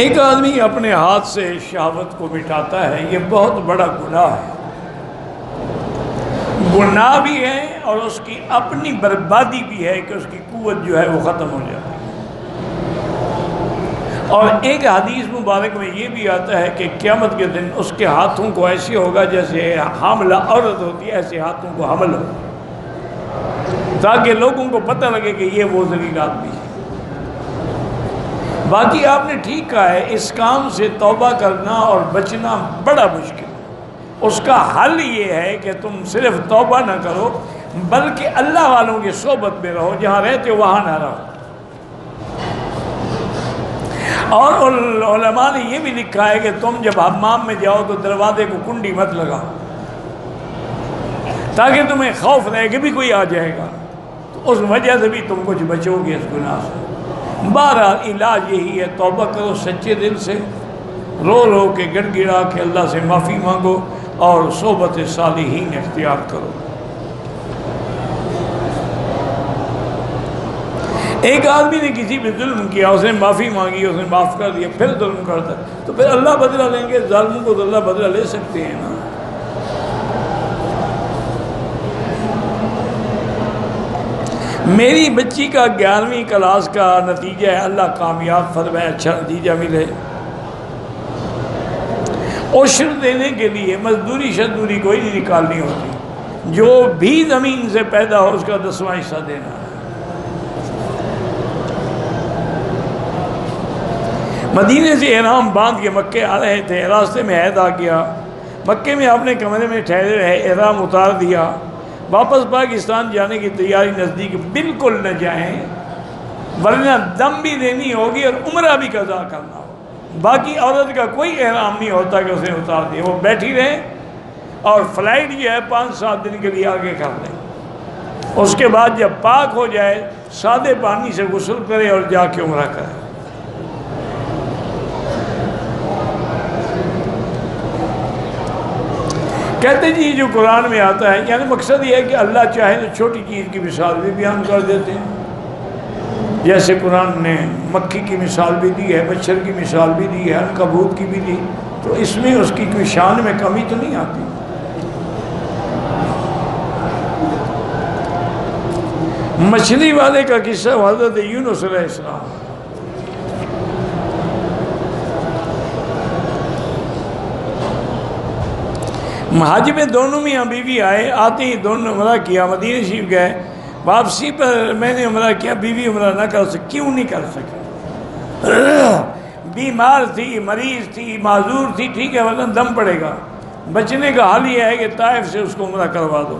ایک آدمی اپنے ہاتھ سے شہوت کو مٹاتا ہے، یہ بہت بڑا گناہ ہے، گناہ بھی ہے اور اس کی اپنی بربادی بھی ہے کہ اس کی قوت جو ہے وہ ختم ہو جاتی ہے۔ اور ایک حدیث مبارک میں یہ بھی آتا ہے کہ قیامت کے دن اس کے ہاتھوں کو ایسے ہوگا جیسے حاملہ عورت ہوتی ہے، ایسے ہاتھوں کو حمل ہو، تاکہ لوگوں کو پتہ لگے کہ یہ وہ ذلیل آدمی ہے۔ باقی آپ نے ٹھیک کہا ہے، اس کام سے توبہ کرنا اور بچنا بڑا مشکل ہے۔ اس کا حل یہ ہے کہ تم صرف توبہ نہ کرو بلکہ اللہ والوں کی صحبت میں رہو، جہاں رہتے ہو وہاں نہ رہو۔ اور علماء نے یہ بھی لکھا ہے کہ تم جب حمام میں جاؤ تو دروازے کو کنڈی مت لگاؤ، تاکہ تمہیں خوف رہے کہ بھی کوئی آ جائے گا، تو اس وجہ سے بھی تم کچھ بچو گے اس گناہ سے۔ بہرحال علاج یہی ہے، توبہ کرو سچے دل سے، رو رو کے گڑ گڑا کے اللہ سے معافی مانگو اور صحبت صالحین اختیار کرو۔ ایک آدمی نے کسی پہ ظلم کیا، اس نے معافی مانگی، اس نے معاف کر دیا، پھر ظلم کرتا تو پھر اللہ بدلہ لیں گے، ظالموں کو تو اللہ بدلہ لے سکتے ہیں نا۔ میری بچی کا 11ویں کلاس کا نتیجہ ہے، اللہ کامیاب فرمائے، اچھا نتیجہ ملے۔ عشر دینے کے لیے مزدوری شزدوری کوئی نہیں نکالنی ہوتی، جو بھی زمین سے پیدا ہو اس کا 10واں حصہ دینا ہے۔ مدینے سے احرام باندھ کے مکے آ رہے تھے، راستے میں حید آ گیا، مکے میں اپنے کمرے میں ٹھہرے رہے، احرام اتار دیا، واپس پاکستان جانے کی تیاری نزدیک، بالکل نہ جائیں ورنہ دم بھی دینی ہوگی اور عمرہ بھی قضا کرنا ہوگا۔ باقی عورت کا کوئی احرام نہیں ہوتا کہ اسے اتار دے، وہ بیٹھی رہے اور فلائٹ جو ہے 5-7 دن کے لیے آگے کر لیں، اس کے بعد جب پاک ہو جائے سادے پانی سے غسل کرے اور جا کے عمرہ کرے۔ کہتے جی جو قرآن میں آتا ہے، یعنی مقصد یہ ہے کہ اللہ چاہے تو چھوٹی چیز کی مثال بھی بیان کر دیتے ہیں، جیسے قرآن نے مکھی کی مثال بھی دی ہے، مچھر کی مثال بھی دی ہے، عنکبوت کی بھی دی، تو اس میں اس کی کوئی شان میں کمی تو نہیں آتی۔ مچھلی والے کا قصہ حضرت یونس علیہ السلام۔ حج میں دونوں میاں بیوی آئے، آتے ہی دونوں عمرہ کیا، مدینہ شریف گئے، واپسی پر میں نے عمرہ کیا، بیوی عمرہ نہ کر سکی۔ کیوں نہیں کر سکے؟ بیمار تھی، مریض تھی، معذور تھی، ٹھیک ہے، ورنہ دم پڑے گا۔ بچنے کا حال یہ ہے کہ طائف سے اس کو عمرہ کروا دو۔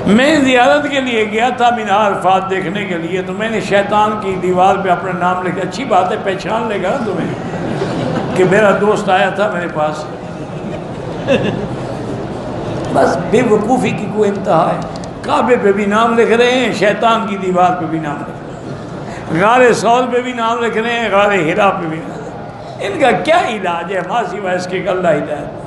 میں زیارت کے لیے گیا تھا مینار عرفات دیکھنے کے لیے، تو میں نے شیطان کی دیوار پہ اپنا نام لکھا۔ اچھی بات ہے، پہچان لے گا تمہیں کہ میرا دوست آیا تھا میرے پاس۔ بس بے وقوفی کی کوئی انتہا ہے، کعبے پہ بھی نام لکھ رہے ہیں، شیطان کی دیوار پہ بھی نام لکھ رہے ہیں، غار سول پہ بھی نام لکھ رہے ہیں، غار ہرا پہ بھی نام۔ ان کا کیا علاج ہے ماں سوائے اس کے کہ اللہ ہدایت۔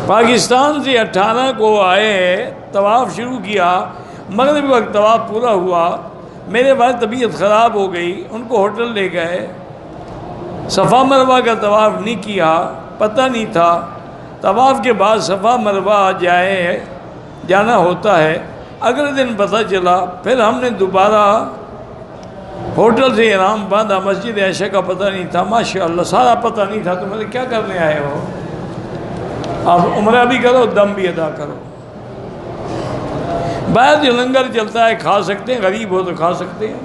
پاکستان سے 18 کو آئے، طواف شروع کیا، مغرب وقت طواف پورا ہوا، میرے بعد طبیعت خراب ہو گئی، ان کو ہوٹل لے گئے، صفا مروہ کا طواف نہیں کیا، پتہ نہیں تھا، طواف کے بعد صفا مروہ جانا ہوتا ہے، اگلے دن پتہ چلا، پھر ہم نے دوبارہ ہوٹل سے احرام باندھا، مسجد عائشہ کا پتہ نہیں تھا، ماشاءاللہ سارا پتہ نہیں تھا، تو میں نے کیا کرنے آئے ہو؟ آپ عمرہ بھی کرو، دم بھی ادا کرو۔ باہر جو لنگر چلتا ہے کھا سکتے ہیں، غریب ہو تو کھا سکتے ہیں،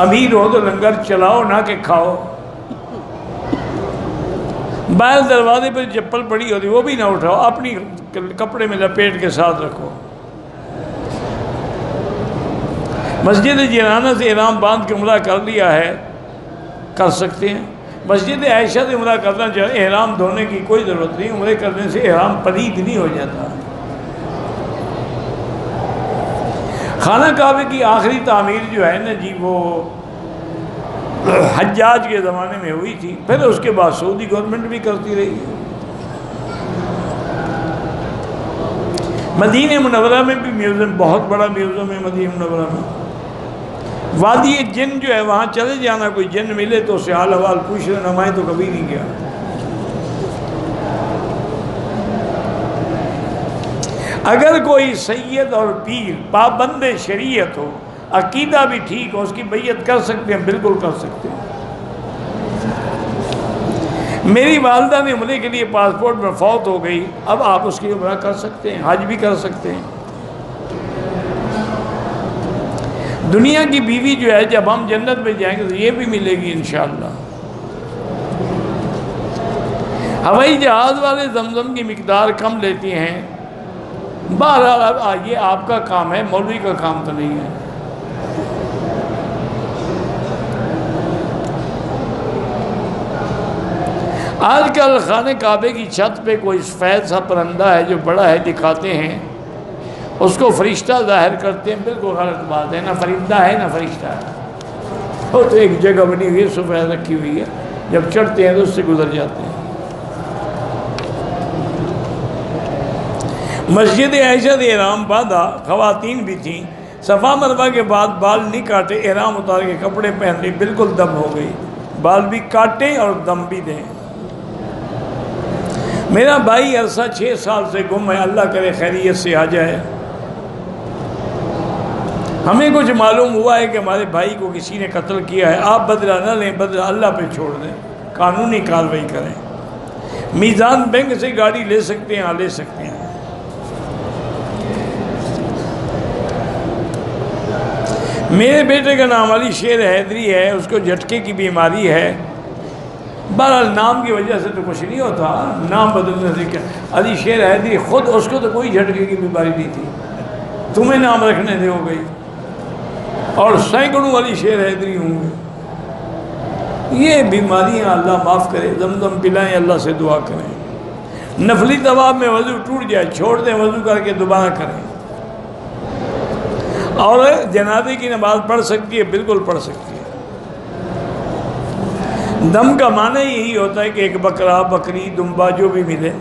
امیر ہو تو لنگر چلاؤ نہ کہ کھاؤ۔ باہر دروازے پہ چپل پڑی ہوتی وہ بھی نہ اٹھاؤ، اپنی کپڑے میں لپیٹ کے ساتھ رکھو۔ مسجد جیرانہ سے احرام باندھ کے عمرہ کر لیا ہے، کر سکتے ہیں۔ مسجد عائشہ سے عمرہ کرنا چاہے، احرام دھونے کی کوئی ضرورت نہیں، عمرے کرنے سے احرام پلید نہیں ہو جاتا۔ خانہ کعبے کی آخری تعمیر جو ہے نا جی، وہ حجاج کے زمانے میں ہوئی تھی، پھر اس کے بعد سعودی گورنمنٹ بھی کرتی رہی ہے۔ مدینہ منورہ میں بھی میوزیم، بہت بڑا میوزیم ہے مدینہ منورہ میں۔ وادی جن جو ہے وہاں چلے جانا، کوئی جن ملے تو اسے حال حوال پوچھ لینا، میں تو کبھی نہیں گیا۔ اگر کوئی سید اور پیر پابند شریعت ہو، عقیدہ بھی ٹھیک ہو، اس کی بیعت کر سکتے ہیں، بالکل کر سکتے ہیں۔ میری والدہ نے عمرے کے لیے پاسپورٹ میں فوت ہو گئی، اب آپ اس کی عمرہ کر سکتے ہیں، حج بھی کر سکتے ہیں۔ دنیا کی بیوی جو ہے جب ہم جنت میں جائیں گے تو یہ بھی ملے گی انشاءاللہ۔ ہوائی جہاز والے زمزم کی مقدار کم لیتی ہیں، بہرحال یہ آپ کا کام ہے، مولوی کا کام تو نہیں ہے۔ آج کل خانہ کعبے کی چھت پہ کوئی سفید سا پرندہ ہے جو بڑا ہے دکھاتے ہیں، اس کو فرشتہ ظاہر کرتے ہیں، بالکل غلط بات ہے، نہ فرندہ ہے نہ فرشتہ ہے۔ وہ تو ایک جگہ بنی ہوئی ہے، سفید رکھی ہوئی ہے، جب چڑھتے ہیں تو اس سے گزر جاتے ہیں۔ مسجد عائشہ نے احرام باندھا، خواتین بھی تھیں، صفا مروہ کے بعد بال نہیں کاٹے، احرام اتار کے کپڑے پہن لی، بالکل دم ہو گئی۔ بال بھی کاٹیں اور دم بھی دیں۔ میرا بھائی عرصہ 6 سال سے گم ہے، اللہ کرے خیریت سے آ جائے۔ ہمیں کچھ معلوم ہوا ہے کہ ہمارے بھائی کو کسی نے قتل کیا ہے، آپ بدلہ نہ لیں، بدلہ اللہ پہ چھوڑ دیں، قانونی کارروائی کریں۔ میزان بینک سے گاڑی لے سکتے ہیں، ہاں لے سکتے ہیں۔ میرے بیٹے کا نام علی شیر حیدری ہے، اس کو جھٹکے کی بیماری ہے۔ بہرحال نام کی وجہ سے تو کچھ نہیں ہوتا، نام بدلنے سے کیا۔ علی شیر حیدری خود، اس کو تو کوئی جھٹکے کی بیماری نہیں تھی، تمہیں نام رکھنے دے ہو گئی، اور سینکڑوں علی شیر حیدری ہوں گے۔ یہ بیماریاں اللہ معاف کرے، زمزم پلائیں، اللہ سے دعا کریں۔ نفلی طواف میں وضو ٹوٹ جائے، چھوڑ دیں، وضو کر کے دوبارہ کریں۔ اور جنازے کی نماز پڑھ سکتی ہے، بالکل پڑھ سکتی ہے۔ دم کا معنی یہی ہوتا ہے کہ ایک بکرا، بکری، دمبا جو بھی ملے۔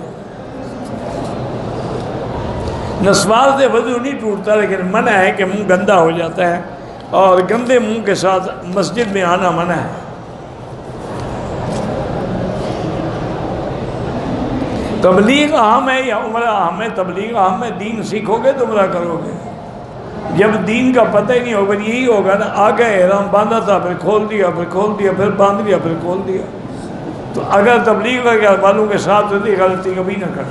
نسوار سے وضو نہیں ٹوٹتا، لیکن منع ہے کہ منہ گندا ہو جاتا ہے، اور گندے منہ کے ساتھ مسجد میں آنا منع ہے۔ تبلیغ اہم ہے یا عمرہ اہم ہے؟ تبلیغ اہم ہے، دین سیکھو گے تو عمرہ کرو گے۔ جب دین کا پتہ ہی نہیں ہوگا، یہی ہوگا نا، آگے احرام باندھا تھا، پھر کھول دیا، پھر کھول دیا، پھر باندھ لیا، پھر کھول دیا۔ تو اگر تبلیغ والوں کے ساتھ ہوتی، غلطی کبھی نہ کر۔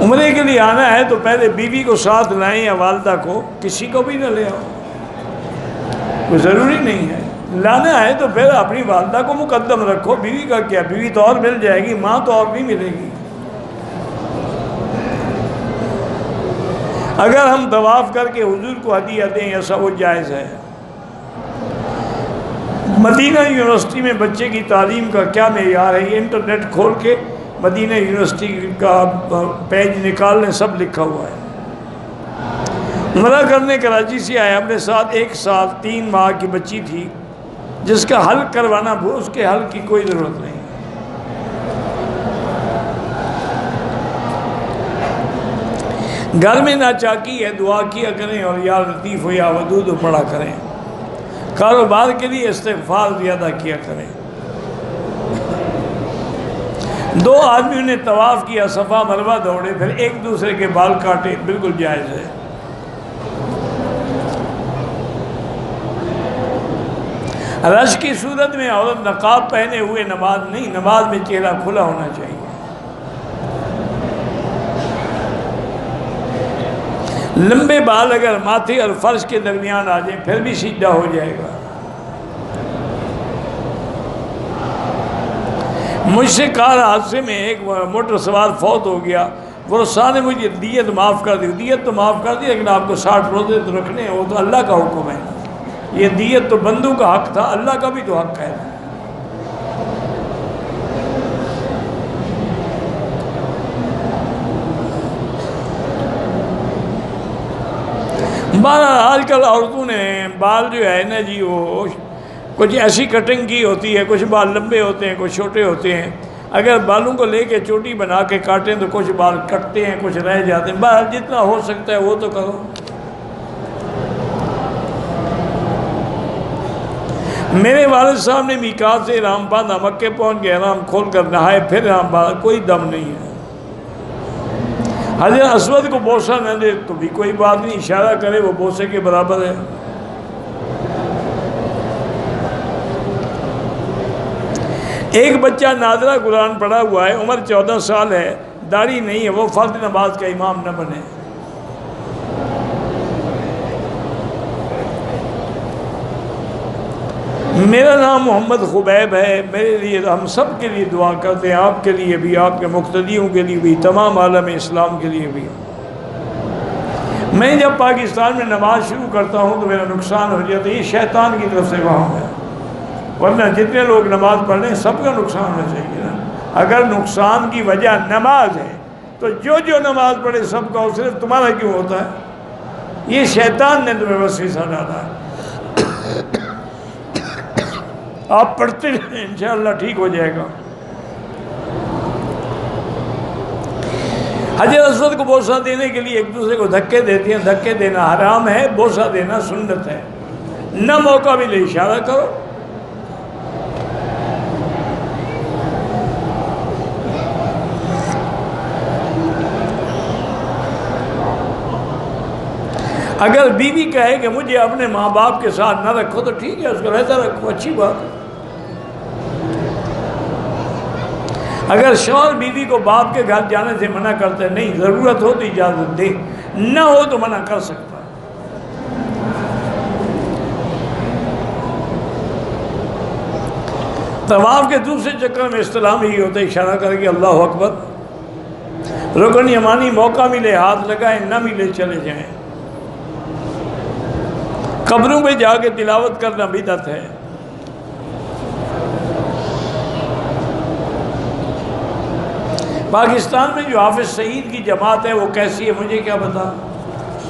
عمرے کے لیے آنا ہے تو پہلے بیوی کو ساتھ لائیں یا والدہ کو، کسی کو بھی نہ لے آؤ، کوئی ضروری نہیں ہے۔ لانا ہے تو پھر اپنی والدہ کو مقدم رکھو، بیوی کا کیا، بیوی تو اور مل جائے گی، ماں تو اور بھی ملے گی۔ اگر ہم طواف کر کے حضور کو ہدیہ دیں، ایسا وہ جائز ہے۔ مدینہ یونیورسٹی میں بچے کی تعلیم کا کیا معیار ہے؟ یہ انٹرنیٹ کھول کے مدینہ یونیورسٹی کا پیج نکال لیں، سب لکھا ہوا ہے۔ عمرہ کرنے کراچی سے آیا، اپنے ساتھ 1 سال 3 ماہ کی بچی تھی، جس کا حل کروانا اس کے حل کی کوئی ضرورت نہیں۔ گھر میں ناچاکی ہے، دعا کیا کریں، اور یا لطیف ہو یا ودود ہو پڑھا کریں۔ کاروبار کے لیے استغفار زیادہ کیا کریں۔ 2 آدمیوں نے طواف کیا، صفا مروہ دوڑے، پھر ایک دوسرے کے بال کاٹے، بالکل جائز ہے۔ رش کی صورت میں عورت نقاب پہنے ہوئے نماز نہیں، نماز میں چہرہ کھلا ہونا چاہیے۔ لمبے بال اگر ماتھے اور فرش کے درمیان آ جائیں پھر بھی سجدہ ہو جائے گا۔ مجھ سے کار حادثے میں ایک موٹر سوار فوت ہو گیا، ورثاء نے مجھے دیت معاف کر دی۔ دیت تو معاف کر دی، لیکن آپ کو 60 روزے تو رکھنے ہیں، وہ تو اللہ کا حکم ہے۔ یہ دیت تو بندوں کا حق تھا، اللہ کا بھی تو حق ہے۔ بہرحال آج کل عورتوں نے بال جو ہے نا جی وہ کچھ ایسی کٹنگ کی ہوتی ہے، کچھ بال لمبے ہوتے ہیں، کچھ چھوٹے ہوتے ہیں. اگر بالوں کو لے کے چوٹی بنا کے کاٹیں تو کچھ بال کٹتے ہیں، کچھ رہ جاتے ہیں. بہرحال جتنا ہو سکتا ہے وہ تو کرو. میرے والد صاحب نے میقات سے احرام باندھا، مکے پہنچ گئے، احرام کھول کر نہائے، پھر احرام باندھا، کوئی دم نہیں ہے. حضرت اسود کو بوسہ نہ دے تو بھی کوئی بات نہیں، اشارہ کرے وہ بوسے کے برابر ہے. ایک بچہ نادرہ قرآن پڑھا ہوا ہے، عمر 14 سال ہے، داڑھی نہیں ہے، وہ فرض نماز کا امام نہ بنے. میرا نام محمد خبیب ہے. میرے لیے ہم سب کے لیے دعا کرتے ہیں، آپ کے لیے بھی، آپ کے مقتدیوں کے لیے بھی، تمام عالم اسلام کے لیے بھی. میں جب پاکستان میں نماز شروع کرتا ہوں تو میرا نقصان ہو جاتا ہے، یہ شیطان کی طرف سے وہاں ہے. ورنہ جتنے لوگ نماز پڑھ رہے ہیں سب کا نقصان ہونا چاہیے نا. اگر نقصان کی وجہ نماز ہے تو جو نماز پڑھے سب کا، صرف تمہارا کیوں ہوتا ہے؟ یہ شیطان نے تمہیں وسوسہ ڈالا ہے. آپ پڑھتے رہیں، انشاءاللہ ٹھیک ہو جائے گا. حجر اسود کو بوسہ دینے کے لیے ایک دوسرے کو دھکے دیتے ہیں. دھکے دینا حرام ہے، بوسہ دینا سنت ہے. نہ موقع ملے اشارہ کرو. اگر بیوی کہے کہ مجھے اپنے ماں باپ کے ساتھ نہ رکھو تو ٹھیک ہے، اس کو رہتا رکھو، اچھی بات ہے. اگر شوہر بیوی کو باپ کے گھر جانے سے منع کرتے ہیں، نہیں ضرورت ہو تو اجازت دے، نہ ہو تو منع کر سکتا ہے. طواف کے دوسرے چکر میں استلام ہی ہوتا ہے، اشارہ کر کے اللہ اکبر. رکن یمانی موقع ملے ہاتھ لگائیں، نہ ملے چلے جائیں. قبروں پہ جا کے تلاوت کرنا بدعت ہے. پاکستان میں جو حافظ سعید کی جماعت ہے وہ کیسی ہے مجھے کیا پتا.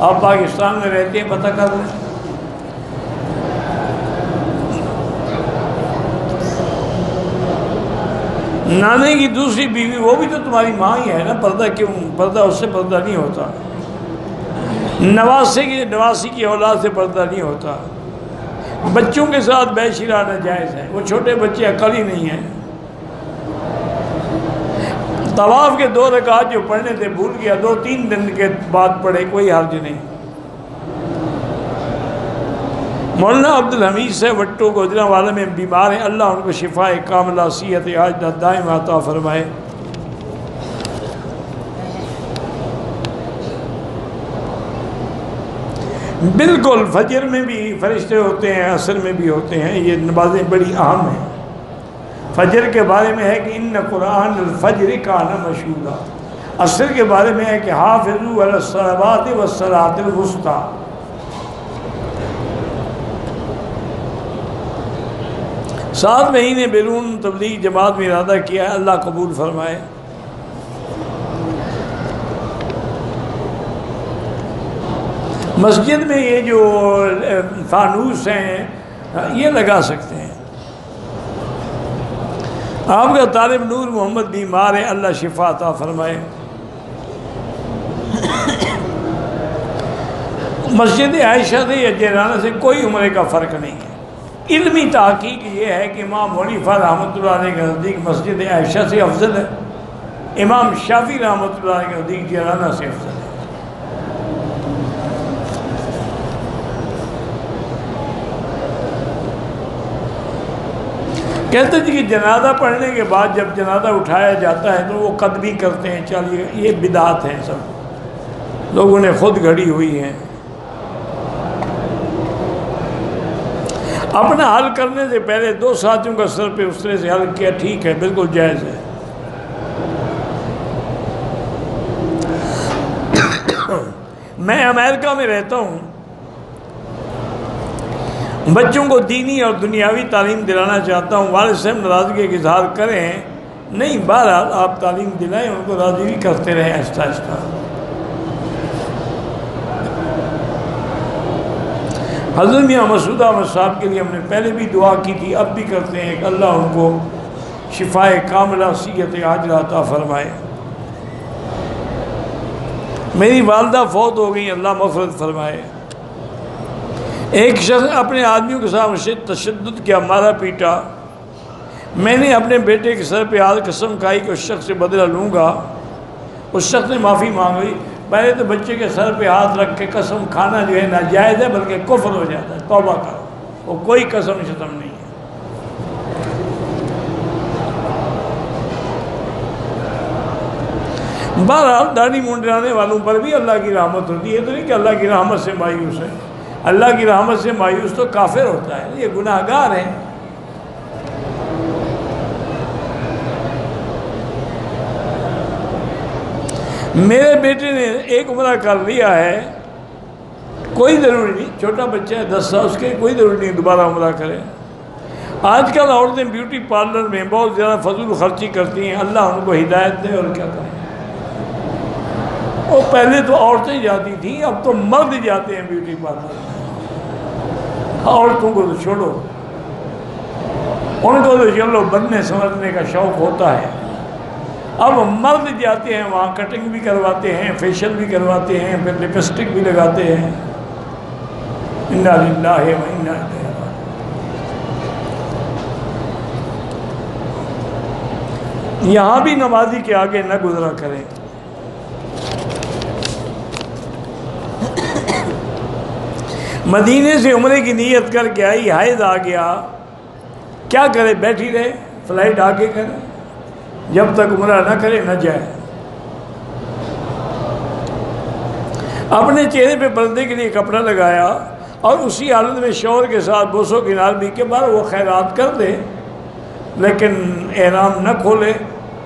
آپ پاکستان میں رہتے ہیں، پتہ کر لیں. نانے کی دوسری بیوی وہ بھی تو تمہاری ماں ہی ہے نا. پردہ کیوں؟ پردہ اس سے پردہ نہیں ہوتا. نواسی کی اولاد سے پردہ نہیں ہوتا. بچوں کے ساتھ بے شرا ناجائز ہے. وہ چھوٹے بچے عقل ہی نہیں ہیں. طواف کے 2 رکعات جو پڑھنے تھے بھول گیا، 2-3 دن کے بعد پڑھے، کوئی حرج نہیں. مولانا عبدالحمید سے وٹو گوجرانوالہ میں بیمار ہیں، اللہ ان کو شفا کاملہ صحت عاجلہ دائم عطا فرمائے. بالکل فجر میں بھی فرشتے ہوتے ہیں، عصر میں بھی ہوتے ہیں. یہ نمازیں بڑی اہم ہیں. فجر کے بارے میں ہے کہ ان قرآن الفجر کان مشہورا. عصر کے بارے میں ہے کہ حافظوا علی الصلوات والصلاۃ الوسطی. سات مہینے بیرون تبلیغ جماعت میں ارادہ کیا ہے، اللہ قبول فرمائے. مسجد میں یہ جو فانوس ہیں یہ لگا سکتے ہیں. آپ کا طالب نور محمد بیمار ہے، اللہ شفا عطا فرمائے. مسجد عائشہ سے یا جیرانہ سے کوئی عمرے کا فرق نہیں ہے. علمی تحقیق یہ ہے کہ امام حنیفہ رحمۃ اللہ علیہ کے نزدیک مسجد عائشہ سے افضل ہے، امام شافعی رحمۃ اللہ علیہ کے نزدیک جیرانہ سے افضل ہے. کہتے ہیں کہ جنازہ پڑھنے کے بعد جب جنازہ اٹھایا جاتا ہے تو وہ قدمی کرتے ہیں. چلیے یہ بدعات ہیں، سب لوگوں نے خود گھڑی ہوئی ہیں. اپنا حل کرنے سے پہلے 2 ساتھیوں کا سر پہ اس طرح سے حل کیا، ٹھیک ہے، بالکل جائز ہے. میں امریکہ میں رہتا ہوں، بچوں کو دینی اور دنیاوی تعلیم دلانا چاہتا ہوں. والد صاحب ناراضگی کا اظہار کریں، نہیں بہرحال آپ تعلیم دلائیں، ان کو راضی بھی کرتے رہیں آہستہ آہستہ. حضرت میاں مسعود احمد صاحب کے لیے ہم نے پہلے بھی دعا کی تھی، اب بھی کرتے ہیں کہ اللہ ان کو شفائے کاملہ صحت عاجلہ عطا فرمائے۔ میری والدہ فوت ہو گئی، اللہ مغفرت فرمائے۔ ایک شخص اپنے آدمیوں کے ساتھ تشدد کیا، مارا پیٹا۔ میں نے اپنے بیٹے کے سر پہ ہاتھ قسم کھائی کہ اس شخص سے بدلہ لوں گا۔ اس شخص نے معافی مانگ لی۔ پہلے تو بچے کے سر پہ ہاتھ رکھ کے قسم کھانا جو ہے ناجائز ہے، بلکہ کفر ہو جاتا ہے، توبہ کرو، وہ کوئی قسم شتم نہیں ہے۔ بہرحال داڑھی منڈرانے والوں پر بھی اللہ کی رحمت ہوتی ہے، تو نہیں کہ اللہ کی رحمت سے مایوس ہے۔ اللہ کی رحمت سے مایوس تو کافر ہوتا ہے، یہ گناہ گار ہیں۔ میرے بیٹے نے ایک عمرہ کر لیا ہے، کوئی ضروری نہیں، چھوٹا بچہ ہے 10 سال، اس کے کوئی ضروری نہیں دوبارہ عمرہ کرے۔ آج کل عورتیں بیوٹی پارلر میں بہت زیادہ فضول خرچی کرتی ہیں، اللہ ان کو ہدایت دے، اور کیا کریں۔ وہ پہلے تو عورتیں جاتی تھیں، اب تو مرد جاتے ہیں بیوٹی پارلر میں۔ عورتوں کو تو چھوڑو، ان کو تو چلو بننے سمجھنے کا شوق ہوتا ہے، اب مرد جاتے ہیں وہاں، کٹنگ بھی کرواتے ہیں، فیشل بھی کرواتے ہیں، پھر لپسٹک بھی لگاتے ہیں۔ انا للہ و انا الیہ راجعون۔ یہاں بھی نمازی کے آگے نہ گزرا کریں۔ مدینے سے عمرے کی نیت کر کے آئی، حیض آ گیا، کیا کرے؟ بیٹھی رہے، فلائٹ آگے کرے، جب تک عمرہ نہ کرے نہ جائے۔ اپنے چہرے پہ پردے کے لیے کپڑا لگایا اور اسی حالت میں شوہر کے ساتھ بوسو کنار بھی کے بعد وہ خیرات کر دے، لیکن احرام نہ کھولے،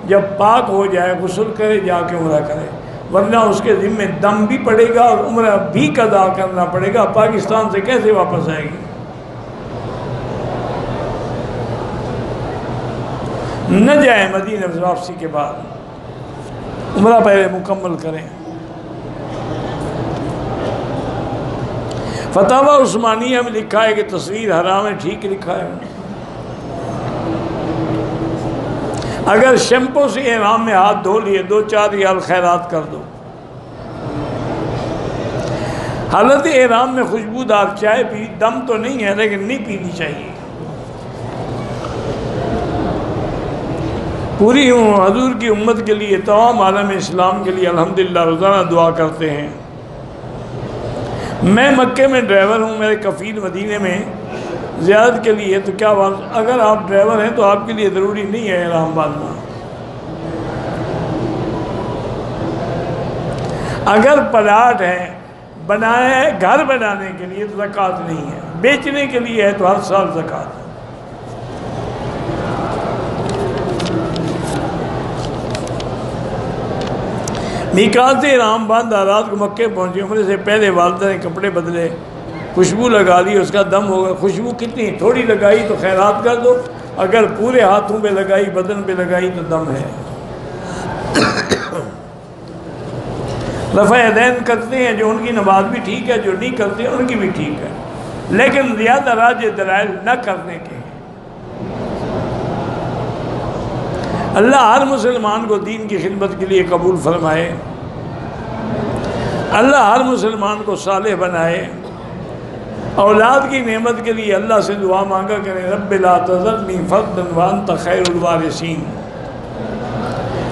جب پاک ہو جائے غسل کرے، جا کے عمرہ کرے، ورنہ اس کے ذمہ دم بھی پڑے گا اور عمرہ بھی قضا کرنا پڑے گا۔ پاکستان سے کیسے واپس آئے گی؟ نہ جائیں مدینہ واپسی کے بعد، عمرہ پہلے مکمل کریں۔ فتاوی عثمانیہ میں لکھا ہے کہ تصویر حرام ہے، ٹھیک لکھا ہے۔ اگر شیمپو سے احرام میں ہاتھ دھو لیے 2-4 ریال خیرات کر دو۔ حالت احرام میں خوشبودار چائے پی، دم تو نہیں ہے لیکن نہیں پینی چاہیے۔ پوری حضور کی امت کے لیے، تمام عالم اسلام کے لیے الحمدللہ روزانہ دعا کرتے ہیں۔ میں مکے میں ڈرائیور ہوں، میرے کفیل مدینے میں زیارت کے لیے، تو کیا بات، اگر آپ ڈرائیور ہیں تو آپ کے لیے ضروری نہیں ہے احرام باندھنا۔ اگر پلاٹ ہے، بنایا ہے گھر بنانے کے لیے تو زکوٰۃ نہیں ہے، بیچنے کے لیے ہے تو ہر سال زکوٰۃ ہے۔ میقات سے احرام باندھا، رات کو مکے پہنچے، عمرے سے پہلے والدہ نے کپڑے بدلے، خوشبو لگا لی، اس کا دم ہوگا۔ خوشبو کتنی تھوڑی لگائی تو خیرات کر دو، اگر پورے ہاتھوں پہ لگائی، بدن پہ لگائی تو دم ہے۔ رفع یدین کرتے ہیں، جو ان کی نماز بھی ٹھیک ہے، جو نہیں کرتے ان کی بھی ٹھیک ہے، لیکن زیادہ راجع دلائل نہ کرنے کے۔ اللہ ہر مسلمان کو دین کی خدمت کے لیے قبول فرمائے، اللہ ہر مسلمان کو صالح بنائے۔ اولاد کی نعمت کے لیے اللہ سے دعا مانگا کریں، رب لا تذرنی فردا وانت خیر الوارثین۔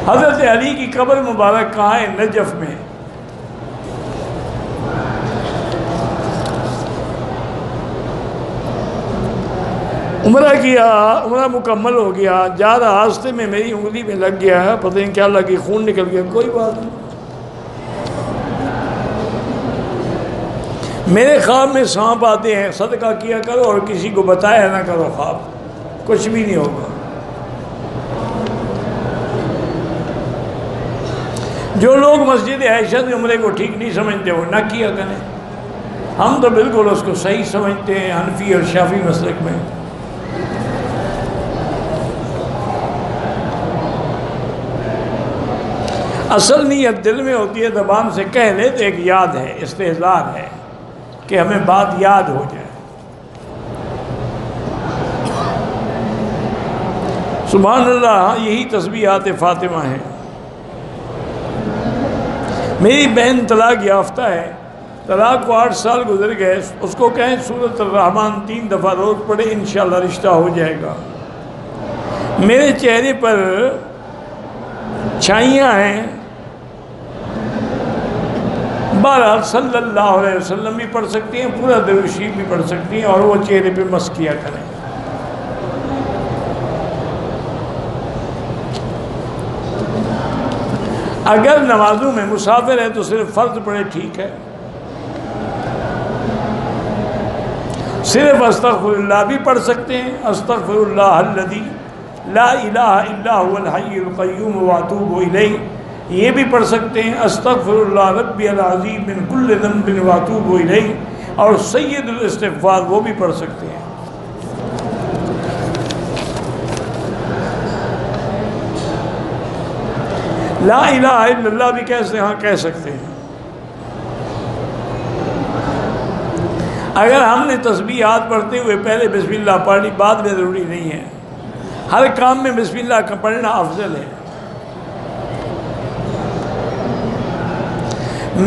حضرت علی کی قبر مبارک کہاں ہے؟ نجف میں۔ عمرہ کیا، عمرہ مکمل ہو گیا، جا رہا راستے میں میری انگلی میں لگ گیا ہے، پتہ نہیں کیا لگی، خون نکل گیا، کوئی بات نہیں۔ میرے خواب میں سانپ آتے ہیں، صدقہ کیا کرو اور کسی کو بتایا نہ کرو، خواب کچھ بھی نہیں ہوگا۔ جو لوگ مسجد عائشہ سے عمرے کو ٹھیک نہیں سمجھتے وہ نہ کیا کریں، ہم تو بالکل اس کو صحیح سمجھتے ہیں حنفی اور شافعی مسلک میں۔ اصل نیت دل میں ہوتی ہے، زبان سے کہہ لے تو ایک یاد ہے، استحضار ہے کہ ہمیں بات یاد ہو جائے۔ سبحان اللہ، یہی تسبیحات فاطمہ ہیں۔ میری بہن طلاق یافتہ ہے، طلاق کو 8 سال گزر گئے، اس کو کہیں سورۃ الرحمن 3 دفعہ روز پڑھے، انشاءاللہ رشتہ ہو جائے گا۔ میرے چہرے پر چھائیاں ہیں، بہرحال صلی اللہ علیہ وسلم بھی پڑھ سکتی ہیں، پورا درود شریف بھی پڑھ سکتی ہیں، اور وہ چہرے پہ مس کیا کریں۔ اگر نمازوں میں مسافر ہے تو صرف فرض پڑھے، ٹھیک ہے، صرف استغفر اللہ بھی پڑھ سکتے ہیں، استغفر اللہ الذی لا الہ الا هو الحی القیوم واتوب الیہ، یہ بھی پڑھ سکتے ہیں، استغفر اللہ ربی العظیم من کل ذنب واتوب الیہ، اور سید الاستغفار وہ بھی پڑھ سکتے ہیں۔ لا الہ الا اللہ بھی کہہ سکتے ہیں۔ اگر ہم نے تسبیحات پڑھتے ہوئے پہلے بسم اللہ پڑھی، بعد میں ضروری نہیں ہے، ہر کام میں بسم اللہ کا پڑھنا افضل ہے۔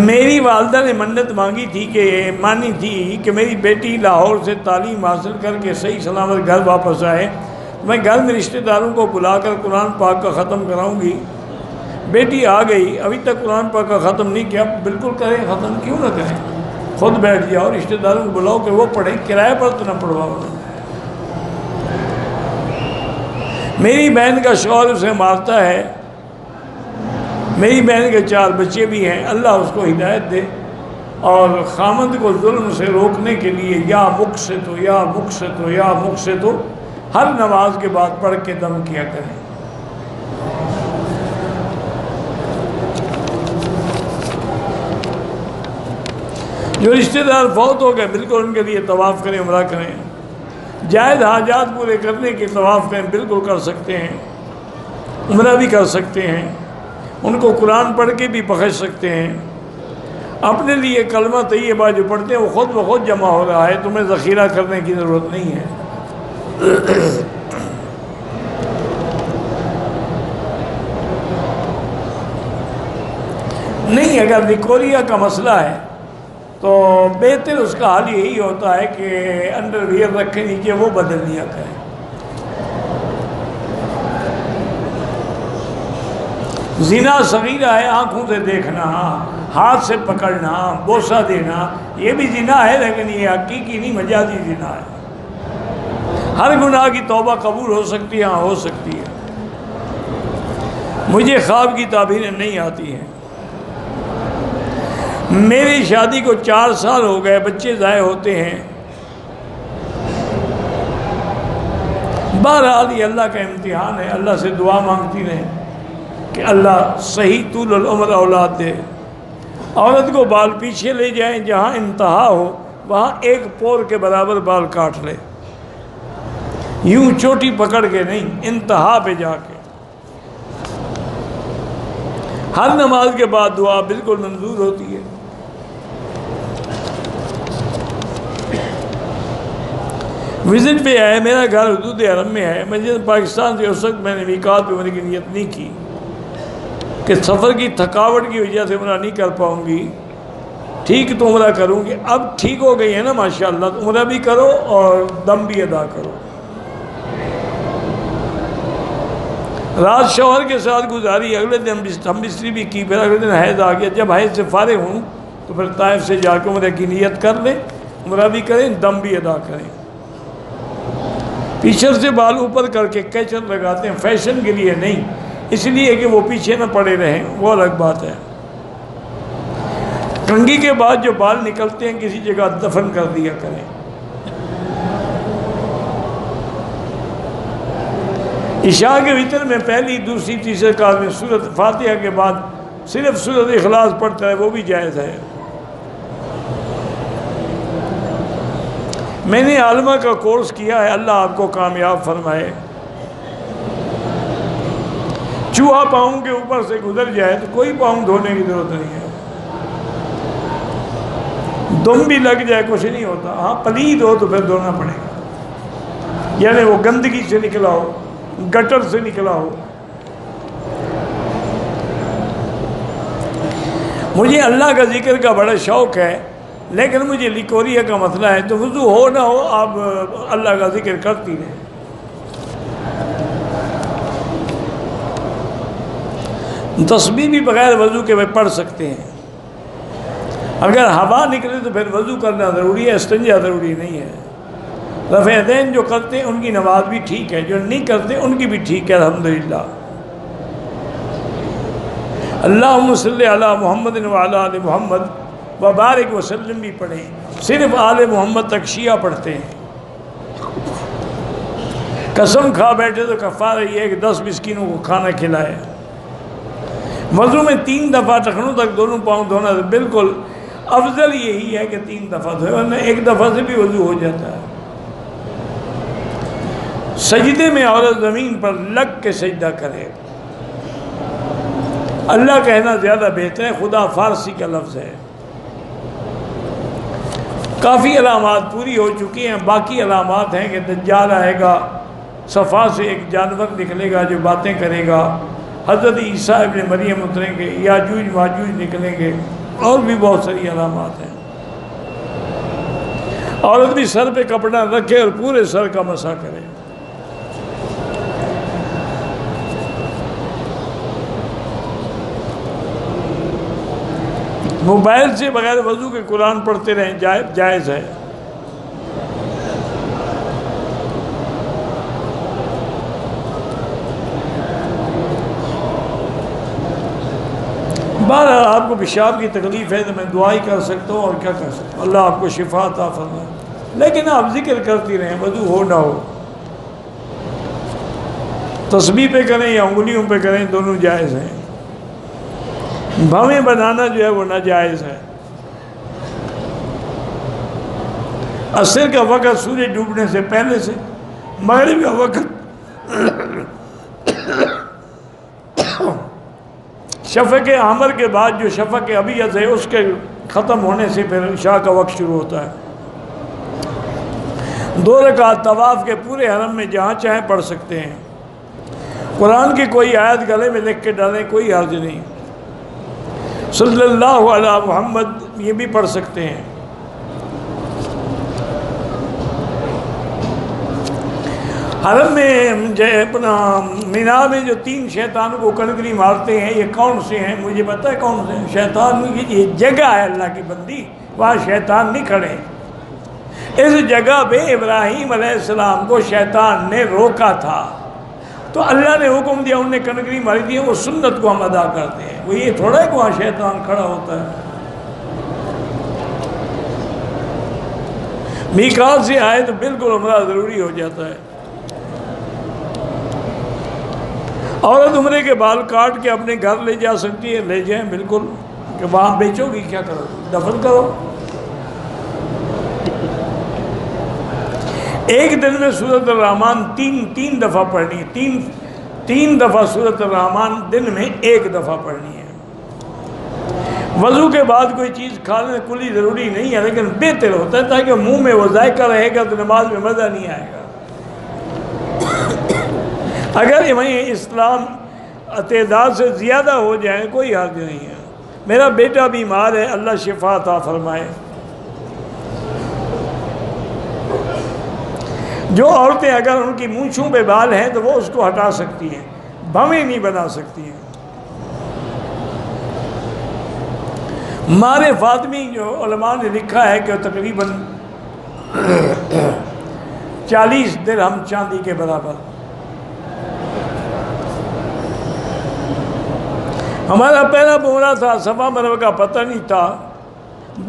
میری والدہ نے منت مانی تھی کہ میری بیٹی لاہور سے تعلیم حاصل کر کے صحیح سلامت گھر واپس آئے، میں گھر میں رشتہ داروں کو بلا کر قرآن پاک کا ختم کراؤں گی۔ بیٹی آ گئی، ابھی تک قرآن پاک کا ختم نہیں کیا، بالکل کریں، ختم کیوں نہ کریں، خود بیٹھ جاؤ، رشتہ داروں کو بلاؤ کہ وہ پڑھیں، کرایہ پر تو نہ پڑھواؤ۔ میری بہن کا شوہر اسے مارتا ہے، میری بہن کے 4 بچے بھی ہیں، اللہ اس کو ہدایت دے، اور خامند کو ظلم سے روکنے کے لیے یا مقسط ہو یا مقسط ہو یا مقسط ہو، ہر نماز کے بعد پڑھ کے دم کیا کریں۔ جو رشتہ دار فوت ہو گئے، بالکل ان کے لیے طواف کریں، عمرہ کریں، جائز حاجات پورے کرنے کے طواف کریں، بالکل کر سکتے ہیں، عمرہ بھی کر سکتے ہیں، ان کو قرآن پڑھ کے بھی بخش سکتے ہیں۔ اپنے لیے کلمہ طیبہ جو پڑھتے ہیں وہ خود بخود جمع ہو رہا ہے، تمہیں ذخیرہ کرنے کی ضرورت نہیں ہے۔ نہیں، اگر نکوریا کا مسئلہ ہے تو بہتر اس کا حال یہی ہوتا ہے کہ انڈر ویئر رکھے نیچے، وہ بدل لیا کریں۔ زنا صغیرہ ہے، آنکھوں سے دیکھنا، ہاتھ سے پکڑنا، بوسہ دینا، یہ بھی زنا ہے، لیکن یہ حقیقی نہیں، مجازی زنا ہے۔ ہر گناہ کی توبہ قبول ہو سکتی ہے، ہاں ہو سکتی ہے۔ مجھے خواب کی تعبیریں نہیں آتی ہیں۔ میری شادی کو 4 سال ہو گئے، بچے ضائع ہوتے ہیں۔ بہرحال یہ اللہ کا امتحان ہے، اللہ سے دعا مانگتی رہیں کہ اللہ صحیح طول العمر اولاد دے۔ عورت کو بال پیچھے لے جائیں، جہاں انتہا ہو وہاں 1 پور کے برابر بال کاٹ لے، یوں چوٹی پکڑ کے نہیں، انتہا پہ جا کے۔ ہر نماز کے بعد دعا بالکل منظور ہوتی ہے۔ وزٹ پہ آئے، میرا گھر حدود حرم میں ہے، میں جب پاکستان سے اس وقت میں نے میقات پہ ہونے کی نیت نہیں کی کہ سفر کی تھکاوٹ کی وجہ سے عمرہ نہیں کر پاؤں گی، ٹھیک تو عمرہ کروں گی۔ اب ٹھیک ہو گئی ہے نا ماشاءاللہ، تو عمرہ بھی کرو اور دم بھی ادا کرو۔ رات شوہر کے ساتھ گزاری، اگلے دن ہم بستری بھی کی، پھر اگلے دن حیض آ گیا۔ جب حیض سے فارغ ہوں تو پھر طائف سے جا کے عمرہ کی نیت کر لیں، عمرہ بھی کریں، دم بھی ادا کریں۔ پیچھے سے بال اوپر کر کے کیچر لگاتے ہیں، فیشن کے لیے نہیں، اس لیے کہ وہ پیچھے نہ پڑے رہیں، وہ الگ بات ہے۔ کنگھی کے بعد جو بال نکلتے ہیں کسی جگہ دفن کر دیا کریں۔ عشاء کے وتر میں پہلی، دوسری، تیسرے رکعت میں سورۃ فاتحہ کے بعد صرف سورۃ اخلاص پڑھتا ہے، وہ بھی جائز ہے۔ میں نے عالمہ کا کورس کیا ہے، اللہ آپ کو کامیاب فرمائے۔ چوہا پاؤں کے اوپر سے گزر جائے تو کوئی پاؤں دھونے کی ضرورت نہیں ہے، دم بھی لگ جائے کچھ نہیں ہوتا، ہاں پلید ہو تو پھر دھونا پڑے گا، یعنی وہ گندگی سے نکلا ہو۔ گٹر سے نکلا ہو. مجھے اللہ کا ذکر کا بڑا شوق ہے، لیکن مجھے لیکوریا کا مسئلہ ہے، تو وضو ہو نہ ہو آپ اللہ کا ذکر کرتی رہیں. تسبیح بھی بغیر وضو کے پڑھ سکتے ہیں. اگر ہوا نکلے تو پھر وضو کرنا ضروری ہے، استنجا ضروری نہیں ہے. رفع یدین جو کرتے ہیں ان کی نماز بھی ٹھیک ہے، جو نہیں کرتے ان کی بھی ٹھیک ہے الحمدللہ. اللہم صلی علی محمد وعلی آل محمد وبارک وسلم بھی پڑھیں. صرف آل محمد تک شیعہ پڑھتے ہیں. قسم کھا بیٹھے تو کفارہ یہ ہے کہ 10 مسکینوں کو کھانا کھلائے. وضو میں 3 دفعہ ٹخنوں تک دونوں پاؤں دھونا بالکل افضل یہی ہے کہ 3 دفعہ دھوئے، ورنہ 1 دفعہ سے بھی وضو ہو جاتا ہے. سجدے میں عورت زمین پر لگ کے سجدہ کرے. اللہ کہنا زیادہ بہتر ہے، خدا فارسی کا لفظ ہے. کافی علامات پوری ہو چکی ہیں، باقی علامات ہیں کہ دجال آئے گا، صفا سے ایک جانور نکلے گا جو باتیں کرے گا، حضرت عیسیٰ ابن مریم اتریں گے، یاجوج ماجوج نکلیں گے، اور بھی بہت ساری علامات ہیں. عورت بھی سر پہ کپڑا رکھے اور پورے سر کا مسح کرے. موبائل سے بغیر وضو کے قرآن پڑھتے رہیں، جائز ہے. بہرحال آپ کو پیشاب کی تکلیف ہے تو میں دعا ہی کر سکتا ہوں، اور کیا کر سکتا ہوں. اللہ آپ کو شفا عطا فرمائے. لیکن آپ ذکر کرتی رہیں، وضو ہو نہ ہو. تسبیح پہ کریں یا انگلیوں پہ کریں، دونوں جائز ہیں. بھویں بنانا جو ہے وہ ناجائز ہے. عصر کا وقت سورج ڈوبنے سے پہلے سے، مغرب کا وقت شفق احمر کے بعد جو شفق ابیض ہے اس کے ختم ہونے سے پھر عشاء کا وقت شروع ہوتا ہے. 2 رکعت طواف کے پورے حرم میں جہاں چاہیں پڑھ سکتے ہیں. قرآن کی کوئی آیت گلے میں لکھ کے ڈالیں، کوئی حرج نہیں. صلی اللہ علی محمد یہ بھی پڑھ سکتے ہیں. حرم میں اپنا مینا میں جو 3 شیطانوں کو کنکری مارتے ہیں، یہ کون سے ہیں؟ مجھے پتہ ہے کون سے ہیں. شیطان یہ جگہ ہے اللہ کی بندی، وہاں شیطان نہیں کھڑے. اس جگہ پہ ابراہیم علیہ السلام کو شیطان نے روکا تھا، تو اللہ نے حکم دیا، انہوں نے کنکری ماری دی. وہ سنت کو ہم ادا کرتے ہیں. وہ یہ تھوڑا ہے کہ وہاں شیطان کھڑا ہوتا ہے. میقات سے آئے تو بالکل عمرہ ضروری ہو جاتا ہے. عورت عمرے کے بال کاٹ کے اپنے گھر لے جا سکتی ہے، لے جائیں بالکل. کہ وہاں بیچو گی کیا کرو، دفن کرو. ایک دن میں سورۃ الرحمن تین دفعہ پڑھنی ہے. تین دفعہ سورۃ الرحمن دن میں 1 دفعہ پڑھنی ہے. وضو کے بعد کوئی چیز کھانے کلی ضروری نہیں ہے، لیکن بہتر ہوتا ہے تاکہ منہ میں وہ ذائقہ رہے گا تو نماز میں مزہ نہیں آئے گا. اگر وہیں اسلام تعداد سے زیادہ ہو جائیں کوئی حرج نہیں ہے. میرا بیٹا بیمار ہے، اللہ شفا عطا فرمائے. جو عورتیں اگر ان کی مونچھوں پہ بال ہیں تو وہ اس کو ہٹا سکتی ہیں، بھویں نہیں بنا سکتی ہیں. مار فاطمی جو علماء نے لکھا ہے کہ تقریباً 40 درہم چاندی کے برابر. ہمارا پہلا بولا تھا، صفا مرو کا پتہ نہیں تھا.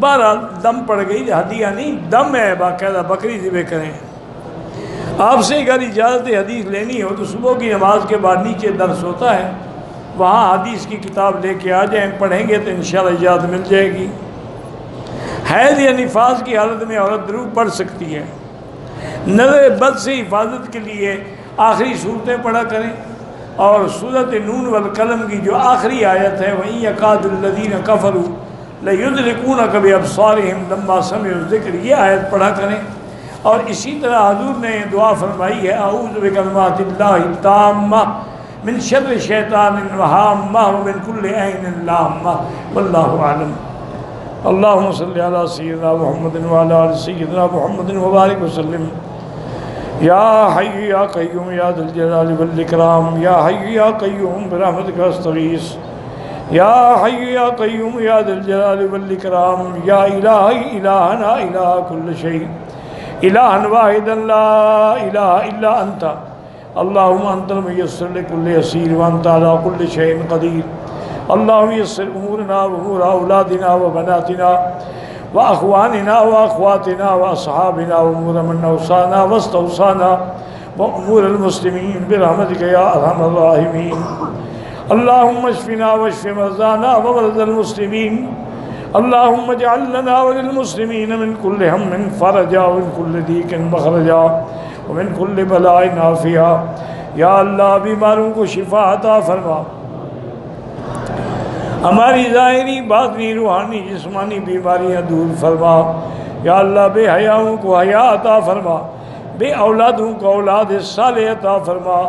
بہرحال دم پڑ گئی، ہدیہ نہیں دم ہے، باقاعدہ بکری ذبح کریں. آپ سے اگر اجازت حدیث لینی ہو تو صبح کی نماز کے بعد نیچے درس ہوتا ہے، وہاں حدیث کی کتاب لے کے آ جائیں، پڑھیں گے تو انشاءاللہ اجازت مل جائے گی. حیض یا نفاس کی حالت میں عورت درود پڑھ سکتی ہے. نظر بد سے حفاظت کے لیے آخری صورتیں پڑھا کریں، اور سورۃ نون والقلم کی جو آخری آیت ہے وَإِن يَكَادُ الَّذِينَ كَفَرُوا لَيُزْلِقُونَكَ بِأَبْصَارِهِمْ لَمَّا سَمِعُوا الذِّكْرَ، یہ آیت پڑھا کریں. اور اسی طرح حضور نے دعا فرمائی ہے اعوذ بکلمات اللہ التامہ من شر شیطان وہامہ ومن کل عین لامہ واللہ اعلم۔ اللہم صلی علی سیدنا محمد وعلی آل سیدنا محمد وبارک وسلم۔ یا حی یا قیوم یا ذی الجلال والاکرام، یا حی یا قیوم برحمتک استغیث، یا حی یا قیوم یا ذی الجلال والاکرام، یا الہی الہنا الہ کل شیء، الہا واحدا لا الہ الا انت، اللہم انت المیسر لکل یسیر وانت علی کل شیء قدیر، اللہم یسر امورنا وامور اولادنا وبناتنا واخواننا واخواتنا واصحابنا وامور من اوصانا واستوصانا وامور المسلمین برحمتک یا ارحم الراحمین۔ اللہم اشفنا واشف مرضانا ومرضى المسلمین، اللہم اجعل لنا وللمسلمین من کل ہم فرجا ومن کل ضیق مخرجا ومن کل بلاء عافیہ۔ یا اللہ بیماروں کو شفا عطا فرما، ہماری ظاہری باطنی روحانی جسمانی بیماریاں دور فرما۔ یا اللہ بے حیاؤں کو حیا عطا فرما، بے اولادوں کو اولاد صالح عطا فرما۔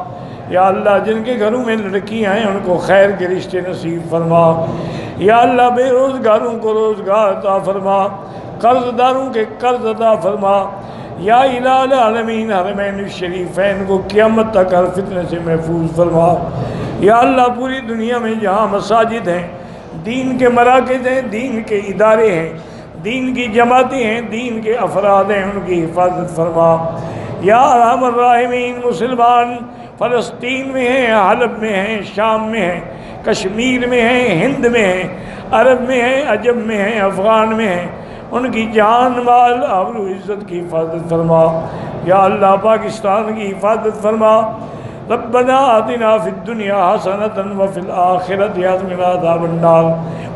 یا اللہ جن کے گھروں میں لڑکیاں ہیں ان کو خیر کے رشتے نصیب فرما۔ یا اللہ بے روزگاروں کو روزگار عطا فرما، قرض داروں کے قرض عطا فرما۔ یا الہ العالمین حرمین الشریفین کو قیامت تک ہر فتنے سے محفوظ فرما۔ یا اللہ پوری دنیا میں جہاں مساجد ہیں، دین کے مراکز ہیں، دین کے ادارے ہیں، دین کی جماعتیں ہیں، دین کے افراد ہیں، ان کی حفاظت فرما۔ یا ارحم الراحمین مسلمان فلسطین میں ہیں، حلب میں ہیں، شام میں ہیں، کشمیر میں ہیں، ہند میں ہیں، عرب میں ہیں، عجم میں ہیں، افغان میں ہیں، ان کی جان مال آبرو عزت کی حفاظت فرما۔ یا اللہ پاکستان کی حفاظت فرما۔ ربنا آتنا فی الدنیا حسنۃ وفی الآخرۃ حسنۃ وقنا عذاب النار،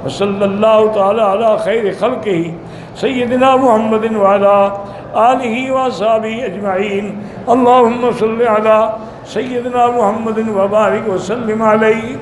وصلی اللہ تعالی علی خیر خلقہ سیدنا محمد وعلی آلہ وصحبہ اجمعین۔ اللہم صلی علی سیدنا محمد وبارک وسلم علیہ۔